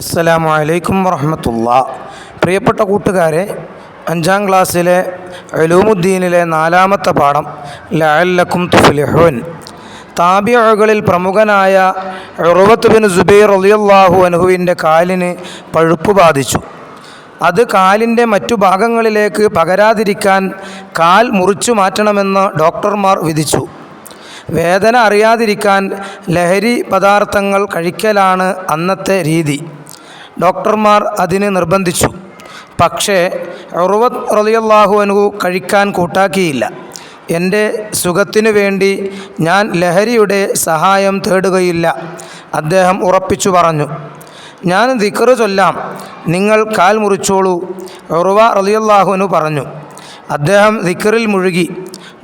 അസ്സലാമു അലൈക്കും വറഹ്മത്തുള്ളാഹി. പ്രിയപ്പെട്ട കൂട്ടുകാരെ, 5ാം ക്ലാസ്സിലെ ഉലൂമുദ്ദീനിലെ 4ാമത്തെ പാഠം ലഅല്ലക്കും തുഫ്ലിഹൂൻ. താബിഈകളിൽ പ്രമുഖനായ ഉർവത്ത് ബിൻ സുബൈർ റളിയല്ലാഹു അൻഹുവിൻ്റെ കാലിന് പഴുപ്പ് ബാധിച്ചു. അത് കാലിൻ്റെ മറ്റു ഭാഗങ്ങളിലേക്ക് പകരാതിരിക്കാൻ കാൽ മുറിച്ചു മാറ്റണമെന്ന് ഡോക്ടർമാർ വിധിച്ചു. വേദന അറിയാതിരിക്കാൻ ലഹരി പദാർത്ഥങ്ങൾ കഴിക്കലാണ് അന്നത്തെ രീതി. ഡോക്ടർമാർ അതിന് നിർബന്ധിച്ചു. പക്ഷേ ഉർവത്ത് റളിയല്ലാഹു അൻഹു കഴിക്കാൻ കൂട്ടാക്കിയില്ല. എൻ്റെ സുഖത്തിനു വേണ്ടി ഞാൻ ലഹരിയുടെ സഹായം തേടുകയില്ല, അദ്ദേഹം ഉറപ്പിച്ചു പറഞ്ഞു. ഞാൻ ദിക്ർ ചൊല്ലാം, നിങ്ങൾ കാൽ മുറിച്ചോളൂ, ഉർവ റളിയല്ലാഹു അൻഹു പറഞ്ഞു. അദ്ദേഹം ദിക്റിൽ മുഴുകി.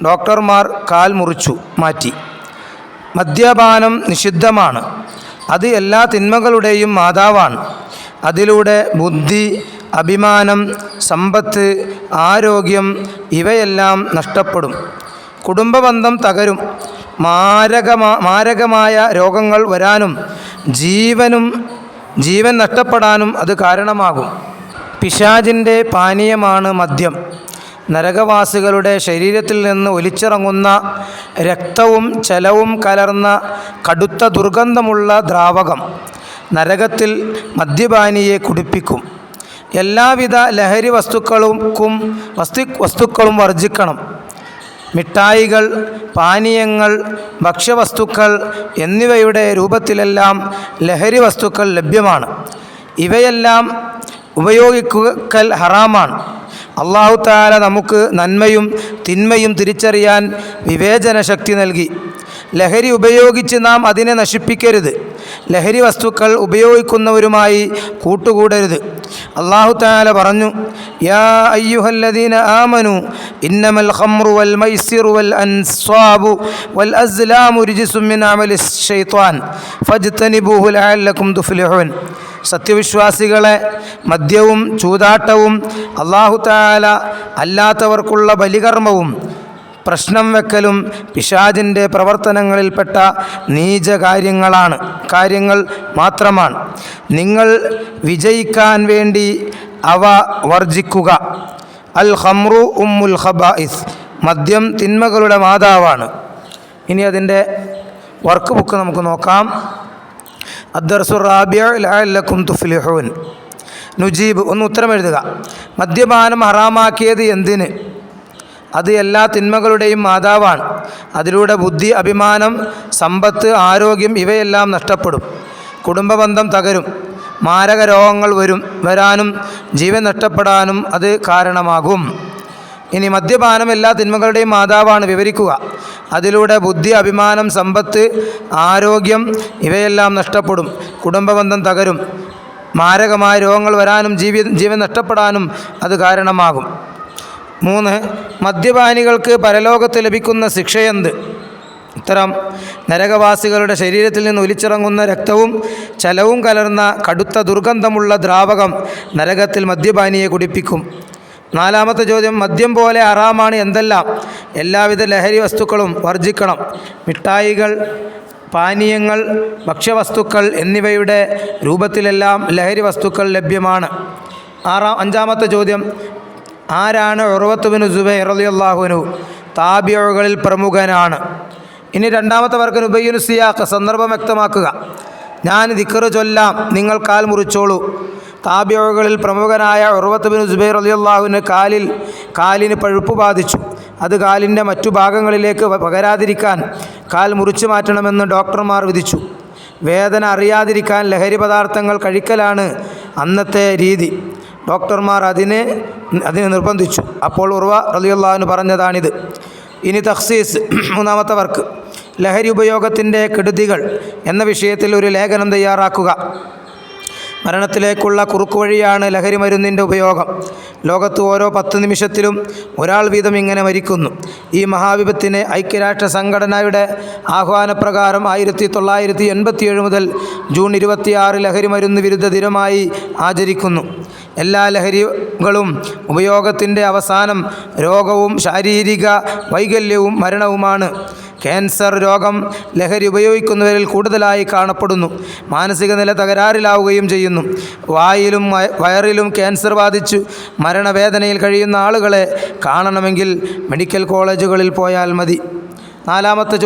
ഡോക്ടർമാർ കാൽ മുറിച്ചു മാറ്റി. മദ്യപാനം നിഷിദ്ധമാണ്. അത് എല്ലാ തിന്മകളുടെയും മാതാവാണ്. അതിലൂടെ ബുദ്ധി, അഭിമാനം, സമ്പത്ത്, ആരോഗ്യം ഇവയെല്ലാം നഷ്ടപ്പെടും. കുടുംബബന്ധം തകരും. മാരകമായ രോഗങ്ങൾ വരാനും ജീവൻ നഷ്ടപ്പെടാനും അത് കാരണമാകും. പിശാചിൻ്റെ പാനീയമാണ് മദ്യം. നരകവാസികളുടെ ശരീരത്തിൽ നിന്ന് ഒലിച്ചിറങ്ങുന്ന രക്തവും ചലവും കലർന്ന കടുത്ത ദുർഗന്ധമുള്ള ദ്രാവകം നരകത്തിൽ മദ്യപാനിയെ കുടിപ്പിക്കും. എല്ലാവിധ ലഹരി വസ്തുക്കളും വർജിക്കണം. മിഠായികൾ, പാനീയങ്ങൾ, ഭക്ഷ്യവസ്തുക്കൾ എന്നിവയുടെ രൂപത്തിലെല്ലാം ലഹരി വസ്തുക്കൾ ലഭ്യമാണ്. ഇവയെല്ലാം ഉപയോഗിക്കൽ ഹറാമാണ്. അല്ലാഹു തആല നമുക്ക് നന്മയും തിന്മയും തിരിച്ചറിയാൻ വിവേചന ശക്തി നൽകി. ലഹരി ഉപയോഗിച്ച് നാം അതിനെ നശിപ്പിക്കരുത്. ലഹരി വസ്തുക്കൾ ഉപയോഗിക്കുന്നവരുമായി കൂട്ടുകൂടരുത്. അല്ലാഹു തആല പറഞ്ഞു, യാ അയ്യുഹല്ലദീന ആമനു ഇന്നമൽ ഖംറു വൽ മൈസിറു വൽ അൻസ്വാബു വൽ അസ്ലാമു റിജ്സും മിൻ അമലിശ് ശൈത്വാൻ ഫജ്തനിബൂഹു ലഅല്ലക്കും തുഫ്ലിഹൂൻ. സത്യവിശ്വാസികളെ, മദ്യവും ചൂതാട്ടവും അല്ലാഹു തആല അല്ലാത്തവർക്കുള്ള ബലികർമ്മവും പ്രശ്നം വെക്കലും പിശാചിൻ്റെ പ്രവർത്തനങ്ങളിൽപ്പെട്ട നീച കാര്യങ്ങൾ മാത്രമാണ്. നിങ്ങൾ വിജയിക്കാൻ വേണ്ടി അവ വർജിക്കുക. അൽ ഖംറു ഉമ്മുൽ ഖബായിസ്. മദ്യം തിന്മകളുടെ മാതാവാണ്. ഇനി അതിൻ്റെ വർക്ക് ബുക്ക് നമുക്ക് നോക്കാം. അദ്ദർസു റാബിഉ ലഅല്ലക്കും തുഫ്ലിഹൂൻ. നുജീബ്, ഒന്ന് ഉത്തരം എഴുതുക. മദ്യപാനം ഹറാമാക്കിയത് എന്തിന്? അത് എല്ലാ തിന്മകളുടെയും മാതാവാണ്. അതിലൂടെ ബുദ്ധി, അഭിമാനം, സമ്പത്ത്, ആരോഗ്യം ഇവയെല്ലാം നഷ്ടപ്പെടും. കുടുംബബന്ധം തകരും. മാരക രോഗങ്ങൾ വരാനും ജീവൻ നഷ്ടപ്പെടാനും അത് കാരണമാകും. ഇനി മദ്യപാനം എല്ലാ തിന്മകളുടെയും മാതാവാണ്, വിവരിക്കുക. അതിലൂടെ ബുദ്ധി, അഭിമാനം, സമ്പത്ത്, ആരോഗ്യം ഇവയെല്ലാം നഷ്ടപ്പെടും. കുടുംബബന്ധം തകരും. മാരകമായ രോഗങ്ങൾ വരാനും ജീവൻ നഷ്ടപ്പെടാനും അത് കാരണമാകും. 3. മദ്യപാനികൾക്ക് പരലോകത്ത് ലഭിക്കുന്ന ശിക്ഷയെന്ത്? ഉത്തരം, നരകവാസികളുടെ ശരീരത്തിൽ നിന്ന് ഒലിച്ചിറങ്ങുന്ന രക്തവും ചലവും കലർന്ന കടുത്ത ദുർഗന്ധമുള്ള ദ്രാവകം നരകത്തിൽ മദ്യപാനിയെ കുടിപ്പിക്കും. 4ാമത്തെ ചോദ്യം, മദ്യം പോലെ ഹറാമാണ് എന്തെല്ലാം? എല്ലാവിധ ലഹരി വസ്തുക്കളും വർജിക്കണം. മിഠായികൾ, പാനീയങ്ങൾ, ഭക്ഷ്യവസ്തുക്കൾ എന്നിവയുടെ രൂപത്തിലെല്ലാം ലഹരി വസ്തുക്കൾ ലഭ്യമാണ്. 5ാമത്തെ ചോദ്യം, ആരാണ് ഉർവത്ത് ബിൻ സുബൈർ റളിയല്ലാഹു അൻഹു? താബിഈകളിൽ പ്രമുഖനാണ്. ഇനി 2ാമത്തെ വർക്ക് നുബയ്യിനു സിയാഖ്, സന്ദർഭം വ്യക്തമാക്കുക. ഞാൻ ദിക്ർ ചൊല്ലാം, നിങ്ങൾ കാൽ മുറിച്ചോളൂ. താബിഈകളിൽ പ്രമുഖനായ ഉർവത്ത് ബിൻ സുബൈർ റളിയല്ലാഹു അൻഹു കാലിന് പഴുപ്പ് ബാധിച്ചു. അത് കാലിൻ്റെ മറ്റു ഭാഗങ്ങളിലേക്ക് പകരാതിരിക്കാൻ കാൽ മുറിച്ചു മാറ്റണമെന്ന് ഡോക്ടർമാർ വിധിച്ചു. വേദന അറിയാതിരിക്കാൻ ലഹരി പദാർത്ഥങ്ങൾ കഴിക്കലാണ് അന്നത്തെ രീതി. ഡോക്ടർമാർ അതിനെ നിർബന്ധിച്ചു. അപ്പോൾ ഉർവ റളിയല്ലാഹു അൻഹു പറഞ്ഞതാണിത്. ഇനി തഖ്സീസ്, 3ാമത്തെ വർക്ക്. ലഹരി ഉപയോഗത്തിൻ്റെ കെടുതികൾ എന്ന വിഷയത്തിൽ ഒരു ലേഖനം തയ്യാറാക്കുക. മരണത്തിലേക്കുള്ള കുറുക്കുവഴിയാണ് ലഹരി മരുന്നിൻ്റെ ഉപയോഗം. ലോകത്ത് ഓരോ 10 നിമിഷത്തിലും ഒരാൾ വീതം ഇങ്ങനെ മരിക്കുന്നു. ഈ മഹാവിപത്തിനെ ഐക്യരാഷ്ട്ര സംഘടനയുടെ ആഹ്വാനപ്രകാരം 1987 മുതൽ ജൂൺ 26 ലഹരി മരുന്ന് വിരുദ്ധ ദിനമായി ആചരിക്കുന്നു. എല്ലാ ലഹരികളും ഉപയോഗത്തിൻ്റെ അവസാനം രോഗവും ശാരീരിക വൈകല്യവും മരണവുമാണ്. ക്യാൻസർ രോഗം ലഹരി ഉപയോഗിക്കുന്നവരിൽ കൂടുതലായി കാണപ്പെടുന്നു. മാനസിക നില തകരാറിലാവുകയും ചെയ്യുന്നു. വായിലും വയറിലും ക്യാൻസർ ബാധിച്ചു മരണവേദനയിൽ കഴിയുന്ന ആളുകളെ കാണണമെങ്കിൽ മെഡിക്കൽ കോളേജുകളിൽ പോയാൽ മതി. 4ാമത്തെ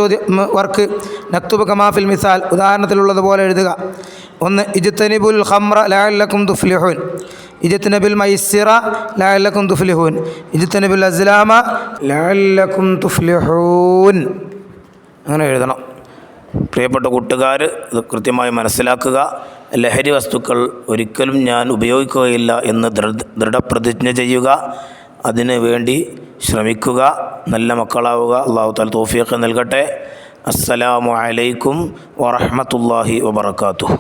വർക്ക് നക്തുബ് കമാഫിൽ മിസാൽ, ഉദാഹരണത്തിലുള്ളതുപോലെ എഴുതുക. 1. ഇജ്തനിബുൽ ഖംറ ലഅല്ലക്കും തുഫ്ലിഹൂൻ. ഇജ്തനിബുൽ മൈസിറ ലഅല്ലക്കും തുഫ്ലിഹൂൻ. ഇജ്തനിബുൽ അസ്ലാമ ലഅല്ലക്കും തുഫ്ലിഹൂൻ. അങ്ങനെ എഴുതണം. പ്രിയപ്പെട്ട കൂട്ടുകാർ, ഇത് കൃത്യമായി മനസ്സിലാക്കുക. ലഹരി വസ്തുക്കൾ ഒരിക്കലും ഞാൻ ഉപയോഗിക്കുകയില്ല എന്ന് ദൃഢപ്രതിജ്ഞ ചെയ്യുക. അതിനു വേണ്ടി ശ്രമിക്കുക. നല്ല മക്കളാവുക. അല്ലാഹു തആല തൗഫീഖ് നൽകട്ടെ. അസ്സലാമു അലൈക്കും വറഹ്മത്തുള്ളാഹി വബറകാതുഹു.